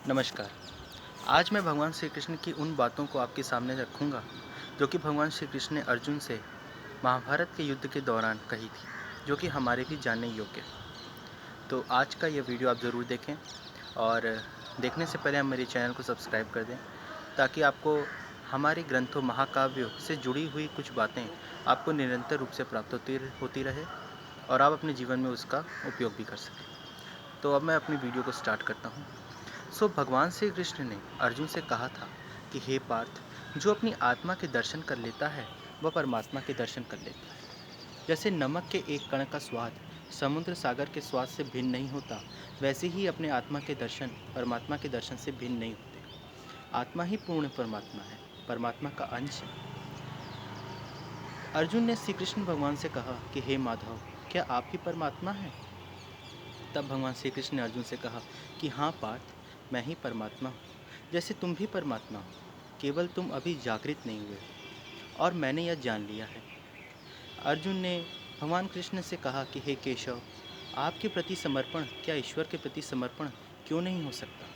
नमस्कार। आज मैं भगवान श्री कृष्ण की उन बातों को आपके सामने रखूंगा जो कि भगवान श्री कृष्ण ने अर्जुन से महाभारत के युद्ध के दौरान कही थी, जो कि हमारे भी जानने योग्य है। तो आज का यह वीडियो आप ज़रूर देखें और देखने से पहले आप मेरे चैनल को सब्सक्राइब कर दें, ताकि आपको हमारे ग्रंथों महाकाव्यों से जुड़ी हुई कुछ बातें आपको निरंतर रूप से प्राप्त होती रहे और आप अपने जीवन में उसका उपयोग भी कर सकें। तो अब मैं अपनी वीडियो को स्टार्ट करता हूँ। भगवान श्री कृष्ण ने अर्जुन से कहा था कि हे पार्थ, जो अपनी आत्मा के दर्शन कर लेता है वह परमात्मा के दर्शन कर लेता है। जैसे नमक के एक कण का स्वाद समुद्र सागर के स्वाद से भिन्न नहीं होता, वैसे ही अपने आत्मा के दर्शन परमात्मा के दर्शन से भिन्न नहीं होते। आत्मा ही पूर्ण परमात्मा है, परमात्मा का अंश है। अर्जुन ने श्री कृष्ण भगवान से कहा कि हे माधव, क्या आप ही परमात्मा हैं? तब भगवान श्री कृष्ण ने अर्जुन से कहा कि हाँ पार्थ, मैं ही परमात्मा हूँ, जैसे तुम भी परमात्मा हो, केवल तुम अभी जागृत नहीं हुए हो और मैंने यह जान लिया है। अर्जुन ने भगवान कृष्ण से कहा कि हे केशव, आपके प्रति समर्पण क्या ईश्वर के प्रति समर्पण क्यों नहीं हो सकता?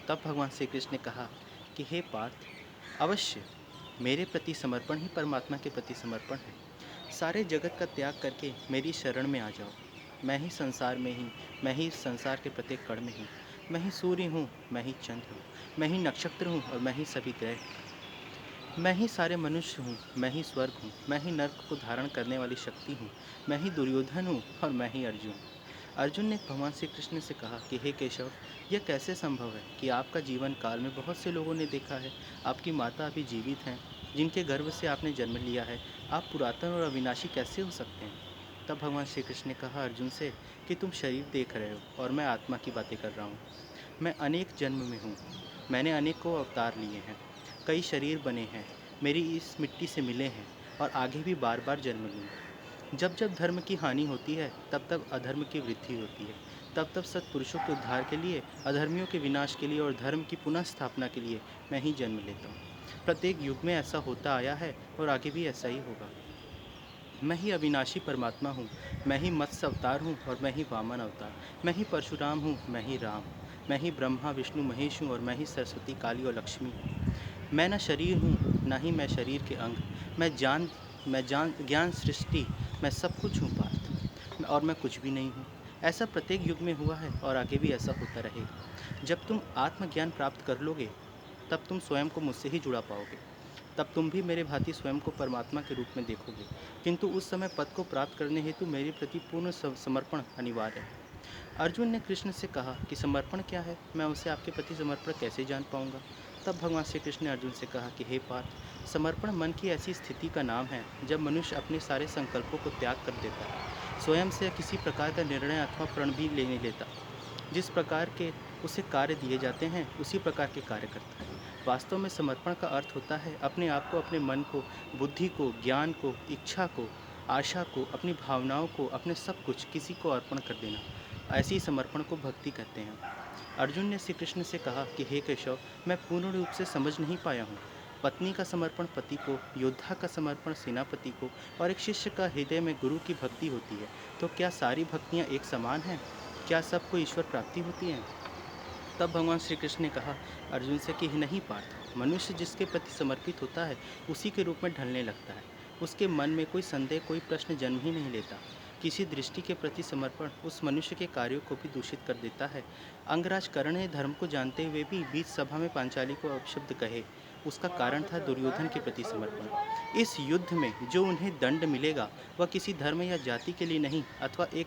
तब भगवान श्री कृष्ण ने कहा कि हे पार्थ, अवश्य मेरे प्रति समर्पण ही परमात्मा के प्रति समर्पण है। सारे जगत का त्याग करके मेरी शरण में आ जाओ। मैं ही संसार में ही, मैं ही संसार के प्रत्येक कण में हूँ। मैं ही सूर्य हूँ, मैं ही चंद्र हूँ, मैं ही नक्षत्र हूँ और मैं ही सभी ग्रह। मैं ही सारे मनुष्य हूँ, मैं ही स्वर्ग हूँ, मैं ही नर्क को धारण करने वाली शक्ति हूँ, मैं ही दुर्योधन हूँ और मैं ही अर्जुन। अर्जुन ने भगवान श्री कृष्ण से कहा कि हे केशव, यह कैसे संभव है कि आपका जीवन काल में बहुत से लोगों ने देखा है, आपकी माता अभी जीवित हैं, जिनके गर्भ से आपने जन्म लिया है, आप पुरातन और अविनाशी कैसे हो सकते हैं? तब भगवान श्री कृष्ण ने कहा अर्जुन से कि तुम शरीर देख रहे हो और मैं आत्मा की बातें कर रहा हूँ। मैं अनेक जन्म में हूँ, मैंने अनेकों अवतार लिए हैं, कई शरीर बने हैं, मेरी इस मिट्टी से मिले हैं और आगे भी बार बार जन्म लूँगा। जब जब धर्म की हानि होती है, तब तब अधर्म की वृद्धि होती है। तब तब सत्पुरुषों के उद्धार के लिए, अधर्मियों के विनाश के लिए और धर्म की पुनः स्थापना के लिए मैं ही जन्म लेता हूँ। प्रत्येक युग में ऐसा होता आया है और आगे भी ऐसा ही होगा। मैं ही अविनाशी परमात्मा हूँ, मैं ही मत्स्य अवतार हूँ और मैं ही वामन अवतार, मैं ही परशुराम हूँ, मैं ही राम हूँ, मैं ही ब्रह्मा विष्णु महेश हूँ और मैं ही सरस्वती काली और लक्ष्मी हूँ। मैं न शरीर हूँ, न ही मैं शरीर के अंग। मैं ज्ञान सृष्टि, मैं सब कुछ हूँ पार्थ, और मैं कुछ भी नहीं हूँ। ऐसा प्रत्येक युग में हुआ है और आगे भी ऐसा होता रहेगा। जब तुम आत्मज्ञान प्राप्त कर लोगे, तब तुम स्वयं को मुझसे ही जुड़ा पाओगे। तब तुम भी मेरे भांति स्वयं को परमात्मा के रूप में देखोगे, किंतु उस समय पद को प्राप्त करने हेतु मेरे प्रति पूर्ण समर्पण अनिवार्य है। अर्जुन ने कृष्ण से कहा कि समर्पण क्या है, मैं उसे आपके प्रति समर्पण कैसे जान पाऊंगा? तब भगवान श्री कृष्ण ने अर्जुन से कहा कि हे पार्थ, समर्पण मन की ऐसी स्थिति का नाम है जब मनुष्य अपने सारे संकल्पों को त्याग कर देता है, स्वयं से किसी प्रकार का निर्णय अथवा प्रण भी लेने लेता, जिस प्रकार के उसे कार्य दिए जाते हैं उसी प्रकार के कार्य करता है। वास्तव में समर्पण का अर्थ होता है अपने आप को, अपने मन को, बुद्धि को, ज्ञान को, इच्छा को, आशा को, अपनी भावनाओं को, अपने सब कुछ किसी को अर्पण कर देना। ऐसे ही समर्पण को भक्ति कहते हैं। अर्जुन ने श्री कृष्ण से कहा कि हे केशव, मैं पूर्ण रूप से समझ नहीं पाया हूँ। पत्नी का समर्पण पति को, योद्धा का समर्पण सेनापति को और एक शिष्य का हृदय में गुरु की भक्ति होती है। तो क्या सारी भक्तियाँ एक समान हैं? क्या सबको ईश्वर प्राप्ति होती है? तब भगवान श्री कृष्ण ने कहा अर्जुन से कि नहीं पार्थ, मनुष्य जिसके प्रति समर्पित होता है उसी के रूप में ढलने लगता है। उसके मन में कोई संदेह, कोई प्रश्न जन्म ही नहीं लेता। किसी दृष्टि के प्रति समर्पण उस मनुष्य के कार्यों को भी दूषित कर देता है। अंगराज कर्ण ने धर्म को जानते हुए भी बीच सभा में पांचाली को अपशब्द कहे। उसका कारण था दुर्योधन के प्रति समर्पण। इस युद्ध में जो उन्हें दंड मिलेगा वह किसी धर्म या जाति के लिए नहीं, अथवा एक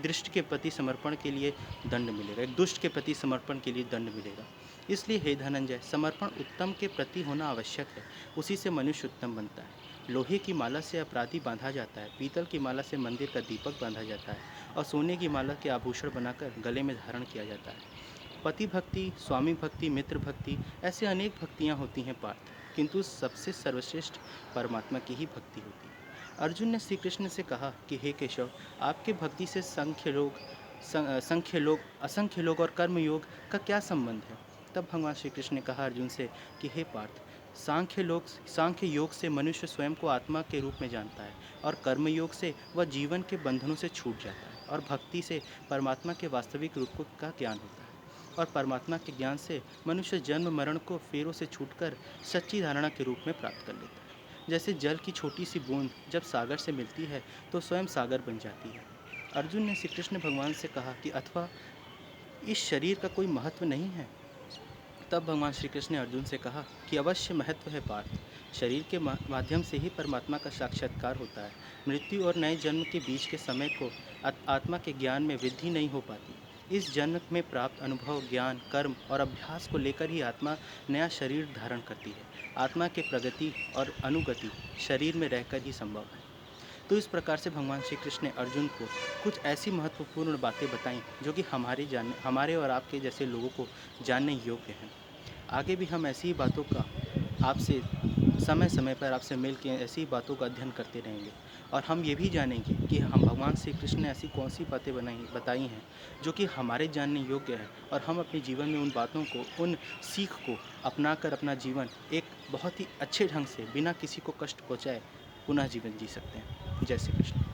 दृष्ट के प्रति समर्पण के लिए दंड मिलेगा, एक दुष्ट के प्रति समर्पण के लिए दंड मिलेगा। इसलिए हे धनंजय, समर्पण उत्तम के प्रति होना आवश्यक है, उसी से मनुष्य उत्तम बनता है। लोहे की माला से अपराधी बांधा जाता है, पीतल की माला से मंदिर का दीपक बांधा जाता है और सोने की माला के आभूषण बनाकर गले में धारण किया जाता है। पति भक्ति, स्वामी भक्ति, मित्र भक्ति, ऐसे अनेक भक्तियाँ होती हैं पार्थ, किंतु सबसे सर्वश्रेष्ठ परमात्मा की ही भक्ति होती है। अर्जुन ने श्री कृष्ण से कहा कि हे केशव, आपके भक्ति से असंख्य लोग और कर्मयोग का क्या संबंध है? तब भगवान श्री कृष्ण ने कहा अर्जुन से कि हे पार्थ, सांख्य योग से मनुष्य स्वयं को आत्मा के रूप में जानता है और कर्मयोग से वह जीवन के बंधनों से छूट जाता है और भक्ति से परमात्मा के वास्तविक रूप का ज्ञान होता है। और परमात्मा के ज्ञान से मनुष्य जन्म मरण को फेरों से छूटकर सच्ची धारणा के रूप में प्राप्त कर लेता है। जैसे जल की छोटी सी बूंद जब सागर से मिलती है तो स्वयं सागर बन जाती है। अर्जुन ने श्री कृष्ण भगवान से कहा कि अथवा इस शरीर का कोई महत्व नहीं है। तब भगवान श्री कृष्ण ने अर्जुन से कहा कि अवश्य महत्व है पार्थ। शरीर के माध्यम से ही परमात्मा का साक्षात्कार होता है। मृत्यु और नए जन्म के बीच के समय को आत्मा के ज्ञान में वृद्धि नहीं हो पाती। इस जन्म में प्राप्त अनुभव, ज्ञान, कर्म और अभ्यास को लेकर ही आत्मा नया शरीर धारण करती है। आत्मा के प्रगति और अनुगति शरीर में रहकर ही संभव है। तो इस प्रकार से भगवान श्री कृष्ण ने अर्जुन को कुछ ऐसी महत्वपूर्ण बातें बताईं जो कि हमारे और आपके जैसे लोगों को जानने योग्य हैं। आगे भी हम ऐसी ही बातों का आपसे समय समय पर आपसे मिल के ऐसी ही बातों का अध्ययन करते रहेंगे। और हम ये भी जानेंगे कि हम भगवान श्री कृष्ण ने ऐसी कौन सी बातें बताई हैं जो कि हमारे जानने योग्य है, और हम अपने जीवन में उन बातों को, उन सीख को अपनाकर अपना जीवन एक बहुत ही अच्छे ढंग से बिना किसी को कष्ट पहुँचाए पुनः जीवन जी सकते हैं। जय श्री कृष्ण।